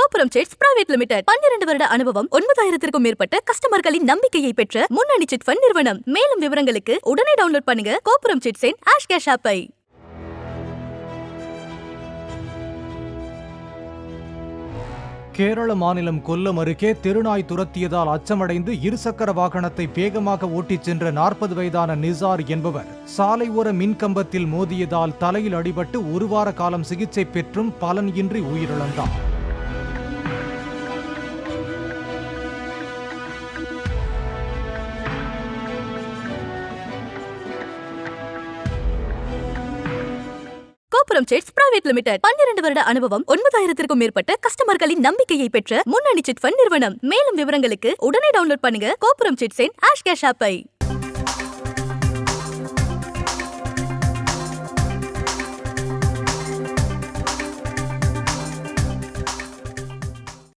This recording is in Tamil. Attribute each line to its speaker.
Speaker 1: கோபுரம் சிட்ஸ் பிரைவேட் லிமிடெட் 12 வருட அனுபவம் 9000க்கும் மேற்பட்ட கஸ்டமர்களின் நம்பிக்கையை பெற்ற முன்னணி சிட் ஃபண்ட் நிறுவனம். மேலும் விவரங்களுக்கு உடனே டவுன்லோட் பண்ணுங்க கோபுரம் சிட்ஸின் ஆஷ் கேஷ் ஆப்பை.
Speaker 2: கேரள மாநிலம் கொல்லம் அருகே தெருநாய் துரத்தியதால் அச்சமடைந்து இருசக்கர வாகனத்தை வேகமாக ஓட்டிச் சென்ற 40 வயதான நிசார் என்பவர் சாலை ஓர மின்கம்பத்தில் மோதியதால் தலையில் அடிபட்டு 1 வார காலம் சிகிச்சை பெற்றும் பலன் இன்றி உயிரிழந்தார்.
Speaker 1: கோபுரம் சிட்ஸ் பிரைவேட் லிமிடெட் 12 வருட அனுபவம் 9000க்கும் மேற்பட்ட கஸ்டமர்களின் நம்பிக்கையை பெற்ற முன்னணி சிட் ஃபண்ட் நிறுவனம். மேலும் விவரங்களுக்கு உடனே டவுன்லோட் பண்ணுங்க கோபுரம் சிட்ஸின் ஆஷ் கேஷ் ஆப்பை.